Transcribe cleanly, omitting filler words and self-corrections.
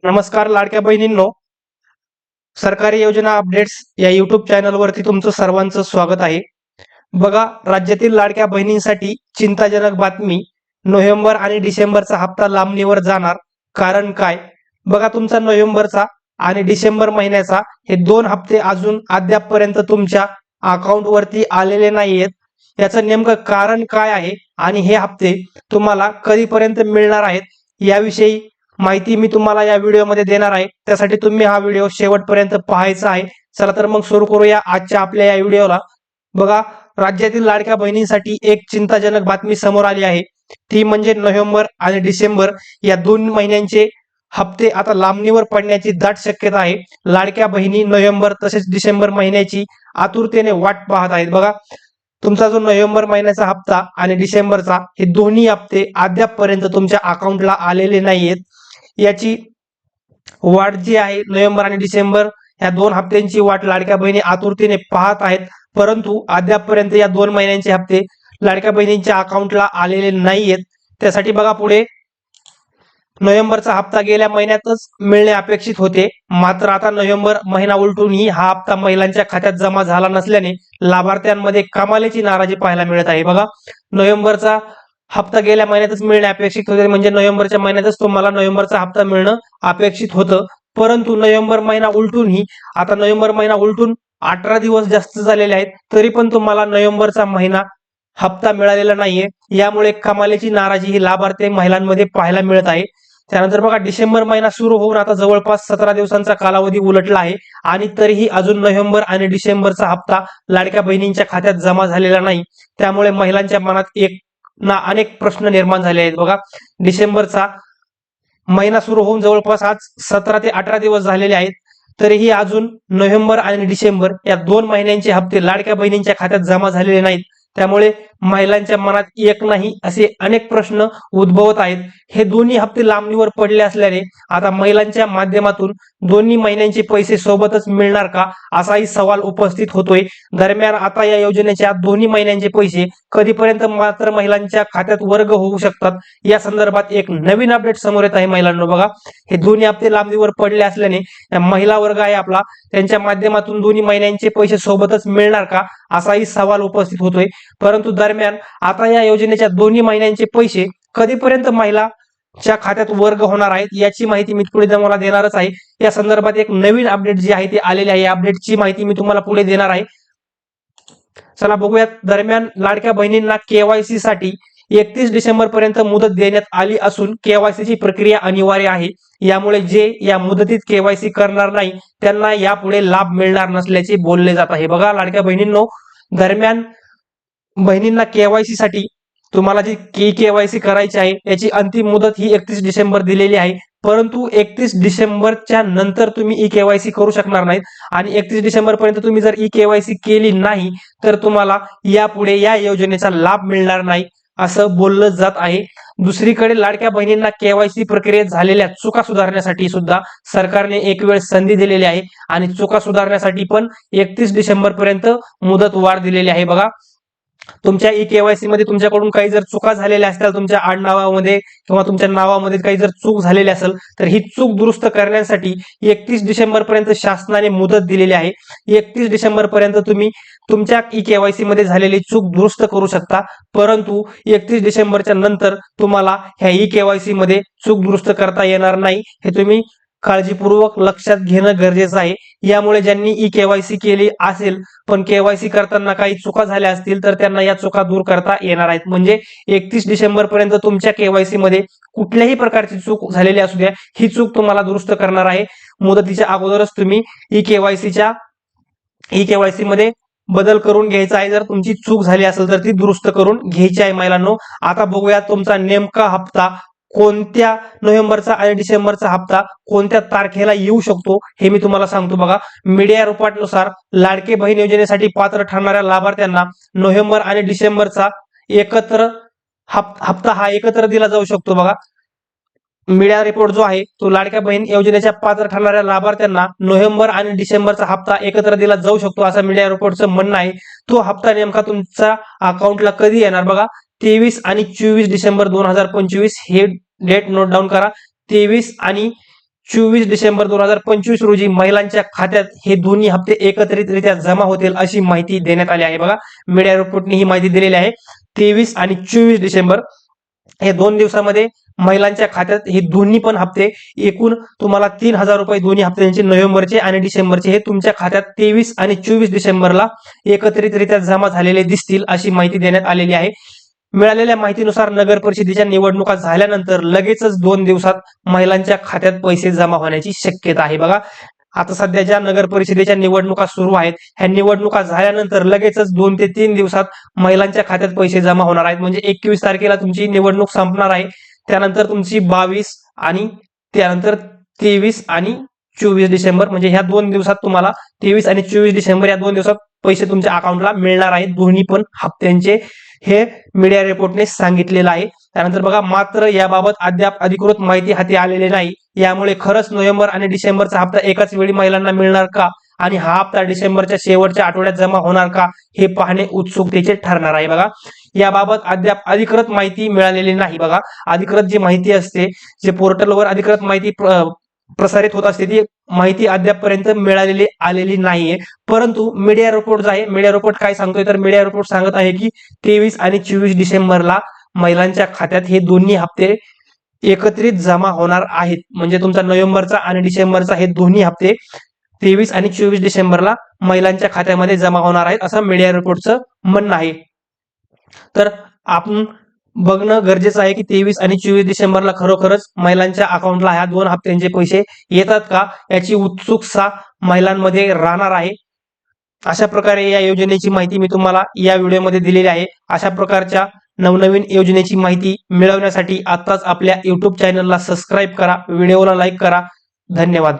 नमस्कार लाडक्या बहिणींनो, सरकारी योजना अपडेट्स या YouTube चॅनलवरती तुमचं सर्वांचं स्वागत आहे. बघा, राज्यातील लाडक्या बहिणींसाठी चिंताजनक बातमी. नोव्हेंबर आणि डिसेंबरचा हप्ता लांबणीवर जाणार. कारण काय? बघा, तुमचा नोव्हेंबरचा आणि डिसेंबर महिन्याचा हे 2 हप्ते अजून अद्यापपर्यंत तुमच्या अकाउंटवरती आलेले नाहीयेत. याचं नेमकं कारण काय आहे आणि हे हप्ते तुम्हाला कधीपर्यंत मिळणार आहेत याविषयी माहिती मी तुम्हाला या व्हिडिओमध्ये देणार आहे. त्यासाठी तुम्ही हा व्हिडिओ शेवटपर्यंत पाहायचा आहे. चला तर मग सुरू करूया आजच्या आपल्या या व्हिडिओला. बघा, राज्यातील लाडक्या बहिणींसाठी एक चिंताजनक बातमी समोर आली आहे. ती म्हणजे नोव्हेंबर आणि डिसेंबर या 2 महिन्यांचे हप्ते आता लांबणीवर पडण्याची दाट शक्यता आहे. लाडक्या बहिणी नोव्हेंबर तसेच डिसेंबर महिन्याची आतुरतेने वाट पाहत आहेत. बघा, तुमचा जो नोव्हेंबर महिन्याचा हप्ता आणि डिसेंबरचा हे दोन्ही हप्ते अद्यापपर्यंत तुमच्या अकाउंटला आलेले नाहीयेत. याची वाट जी आहे, नोव्हेंबर आणि डिसेंबर ह्या 2 हप्त्यांची वाट लाडक्या बहिणी आतुरतेने पाहत आहेत. परंतु अद्यापपर्यंत या 2 महिन्यांचे हप्ते लाडक्या बहिणींच्या अकाउंटला आलेले नाहीयेत. त्यासाठी बघा, पुढे नोव्हेंबरचा हप्ता गेल्या महिन्यातच मिळणे अपेक्षित होते. मात्र आता नोव्हेंबर महिना उलटूनही हा हप्ता महिलांच्या खात्यात जमा झाला नसल्याने लाभार्थ्यांमध्ये कमालीची नाराजी पाहायला मिळत आहे. बघा, नोव्हेंबरचा हप्ता गेल्या महिन्यातच मिळणे अपेक्षित होते, म्हणजे नोव्हेंबरच्या महिन्यातच तुम्हाला नोव्हेंबरचा हप्ता मिळणं अपेक्षित होतं. परंतु नोव्हेंबर महिना उलटूनही आता नोव्हेंबर महिना उलटून 18 दिवस जास्त झालेले आहेत, तरी पण तुम्हाला नोव्हेंबरचा महिना हप्ता मिळालेला नाहीये. यामुळे कमालीची नाराजी ही लाभार्थी महिलांमध्ये पाहायला मिळत आहे. त्यानंतर बघा, डिसेंबर महिना सुरू होऊन आता जवळपास 17 दिवसांचा कालावधी उलटला आहे आणि तरीही अजून नोव्हेंबर आणि डिसेंबरचा हप्ता लाडक्या बहिणींच्या खात्यात जमा झालेला नाही. त्यामुळे महिलांच्या मनात अनेक प्रश्न निर्माण झाले आहेत. बघा, डिसेंबरचा महिना सुरू होऊन जवळपास आज 17 ते 18 दिवस झालेले आहेत, तरीही अजून नोव्हेंबर आणि डिसेंबर या 2 महिन्यांचे हप्ते लाडक्या बहिणींच्या खात्यात जमा झालेले नाहीत. त्यामुळे महिलांच्या मनात एक नाही असे अनेक प्रश्न उद्भवत आहेत. हे दोन्ही हप्ते लांबणीवर पडले असल्याने आता महिलांच्या माध्यमातून दोन्ही महिन्यांचे पैसे सोबतच मिळणार का, असाही सवाल उपस्थित होतोय. दरम्यान आता या योजनेच्या दोन्ही महिन्यांचे पैसे कधीपर्यंत मात्र महिलांच्या खात्यात वर्ग होऊ शकतात, या संदर्भात एक नवीन अपडेट समोर येत आहे महिलांनो. बघा, हे दोन्ही हप्ते लांबणीवर पडले असल्याने महिला वर्ग आहे आपला, त्यांच्या माध्यमातून दोन्ही महिन्यांचे पैसे सोबतच मिळणार का, असाही सवाल उपस्थित होतोय. परंतु दरम्यान आता या योजनेच्या दोन्ही महिन्यांचे पैसे कधीपर्यंत महिलाच्या खात्यात वर्ग होणार आहेत याची माहिती मी पुढे तुम्हाला देणारच आहे. या संदर्भात एक नवीन अपडेट जी आहे ती आलेली आहे. या अपडेटची माहिती मी तुम्हाला पुढे देणार आहे. चला बघूयात. दरम्यान लाडक्या बहिणींना केवायसी साठी 31 डिसेंबर पर्यंत मुदत देण्यात आली असून केवायसी ची प्रक्रिया अनिवार्य आहे. यामुळे जे या मुदतीत केवायसी करणार नाही त्यांना यापुढे लाभ मिळणार नसल्याचे बोलले जात आहे. बघा लाडक्या बहिणींनो, दरम्यान बहिणींना केवायसी साठी तुम्हाला जी केवायसी करायची आहे याची अंतिम मुदत ही 31 डिसेंबर दिलेली आहे. परंतु 31 डिसेंबरच्या नंतर तुम्ही ई केवायसी करू शकणार नाहीत आणि 31 डिसेंबर पर्यंत तुम्ही जर ई केवायसी केली नाही तर तुम्हाला यापुढे या योजनेचा लाभ मिळणार नाही असं बोललं जात आहे. दुसरीकडे लाडक्या बहिणींना केवायसी प्रक्रियेत झालेल्या चुका सुधारण्यासाठी सुद्धा सरकारने एक वेळ संधी दिलेली आहे आणि चुका सुधारण्यासाठी पण 31 डिसेंबर पर्यंत मुदत वाढ दिलेली आहे. बघा, तुमच्या ई केवायसी मध्ये तुमच्याकडून काही जर चुका झालेल्या असतील, तुमच्या आडनावामध्ये किंवा तुमच्या नावामध्ये काही जर चूक झालेली असेल तर ही चूक दुरुस्त करण्यासाठी 31 डिसेंबर पर्यंत शासनाने मुदत दिलेली आहे. 31 डिसेंबर पर्यंत तुम्ही तुमच्या ई केवायसी मध्ये झालेली चूक दुरुस्त करू शकता. परंतु 31 डिसेंबरच्या नंतर तुम्हाला ह्या ई केवायसी मध्ये चूक दुरुस्त करता येणार नाही. हे तुम्ही काळजीपूर्वक लक्षात घेणं गरजेचं आहे. यामुळे ज्यांनी ई केवायसी केली असेल पण केवायसी करताना काही चुका झाल्या असतील तर त्यांना या चुका दूर करता येणार आहेत. म्हणजे 31 डिसेंबर पर्यंत तुमच्या केवायसी मध्ये कुठल्याही प्रकारची चूक झालेली असू द्या, ही चूक तुम्हाला दुरुस्त करणार आहे. मुदतीच्या अगोदरच तुम्ही ई केवायसी मध्ये बदल करून घ्यायचा आहे. जर तुमची चूक झाली असेल तर ती दुरुस्त करून घ्यायची आहे महिलांनो. आता बघूया तुमचा नेमका हप्ता कोणत्या, नोव्हेंबरचा आणि डिसेंबरचा हप्ता कोणत्या तारखेला येऊ शकतो हे मी तुम्हाला सांगतो. बघा, मीडिया रिपोर्टनुसार लाडके बहीण योजनेसाठी पात्र ठरणाऱ्या लाभार्थ्यांना नोव्हेंबर आणि डिसेंबरचा एकत्र हप्ता हा एकत्र दिला जाऊ शकतो. बघा, मीडिया रिपोर्ट जो आहे तो लाडक्या बहीण योजनेच्या पात्र ठरणाऱ्या लाभार्थ्यांना नोव्हेंबर आणि डिसेंबरचा हप्ता एकत्र दिला जाऊ शकतो असं मीडिया रिपोर्टचं म्हणणं आहे. तो हप्ता नेमका तुमच्या अकाउंटला कधी येणार? बघा, 23 आणि 24 डिसेंबर 2025 हे डेट नोट डाऊन करा. 23 आणि 24 डिसेंबर 2025 रोजी महिलांच्या खात्यात हे दोन्ही हप्ते एकत्रितरित्या जमा होतील अशी माहिती देण्यात आली आहे। बघा, मीडिया रिपोर्टने ही माहिती दिलेली आहे। 23 आणि 24 डिसेंबर हे 2 दिवसामध्ये महिलांच्या खात्यात हे दोन्ही पण हप्ते एकूण तुम्हाला 3000 रुपये दोन्ही हप्त्यांचे नोव्हेंबरचे आणि डिसेंबरचे हे तुमच्या खात्यात 23 आणि 24 डिसेंबरला एकत्रितरित्या जमा झालेले दिसतील अशी माहिती देण्यात आलेली आहे। मिळालेल्या माहितीनुसार नगर परिषदेच्या निवडणुका झाल्यानंतर लगेचच 2 दिवसात महिलांच्या खात्यात पैसे जमा होण्याची शक्यता आहे। बघा, आता सध्या ज्या नगर परिषदेच्या निवडणुका सुरू आहेत, ह्या निवडणुका झाल्यानंतर लगेचच 2 ते 3 दिवसात महिलांच्या खात्यात पैसे जमा होणार आहेत। म्हणजे 21 तारखेला तुमची निवडणूक संपणार आहे, त्यानंतर तुमची 22 आणि त्यानंतर 23 आणि 24 डिसेंबर म्हणजे ह्या 2 दिवसात तुम्हाला 23 आणि 24 डिसेंबर या 2 दिवसात पैसे तुमच्या अकाउंटला मिळणार आहेत, दोन्ही पण हप्त्यांचे, हे मीडिया रिपोर्टने सांगितलेलं आहे। त्यानंतर बघा, मात्र याबाबत अद्याप अधिकृत माहिती हाती आलेली नाही। यामुळे खरंच नोव्हेंबर आणि डिसेंबरचा हप्ता एकाच वेळी महिलांना मिळणार का आणि हा हप्ता डिसेंबरच्या शेवटच्या आठवड्यात जमा होणार का हे पाहणे उत्सुकतेचे ठरणार आहे। बघा, याबाबत अद्याप अधिकृत माहिती मिळालेली नाही। बघा, अधिकृत जी माहिती असते, जे पोर्टलवर अधिकृत माहिती प्रसारित होत असते, ती माहिती अद्यापपर्यंत मिळालेली आलेली नाहीये। परंतु मीडिया रिपोर्ट जो आहे, मीडिया रिपोर्ट काय सांगतोय, तर मीडिया रिपोर्ट सांगत आहे की 23 आणि 24 डिसेंबरला महिलांच्या खात्यात हे दोन्ही हप्ते एकत्रित जमा होणार आहेत। म्हणजे तुमचा नोव्हेंबरचा आणि डिसेंबरचा हे दोन्ही हप्ते 23 आणि 24 डिसेंबरला महिलांच्या खात्यामध्ये जमा होणार आहेत असं मीडिया रिपोर्टचं म्हणणं आहे। तर आपण बघणं गरजेचं आहे की 23 आणि 24 डिसेंबरला खरोखरच महिलांच्या अकाउंटला ह्या 2 हप्त्यांचे पैसे येतात का, याची उत्सुकता महिलांमध्ये राहणार आहे। अशा प्रकारे या योजनेची माहिती मी तुम्हाला या व्हिडिओमध्ये दिलेली आहे। अशा प्रकारच्या नवनवीन योजनेची माहिती मिळवण्यासाठी आताच आपल्या YouTube चॅनलला सबस्क्राईब करा, व्हिडिओला लाईक करा। धन्यवाद।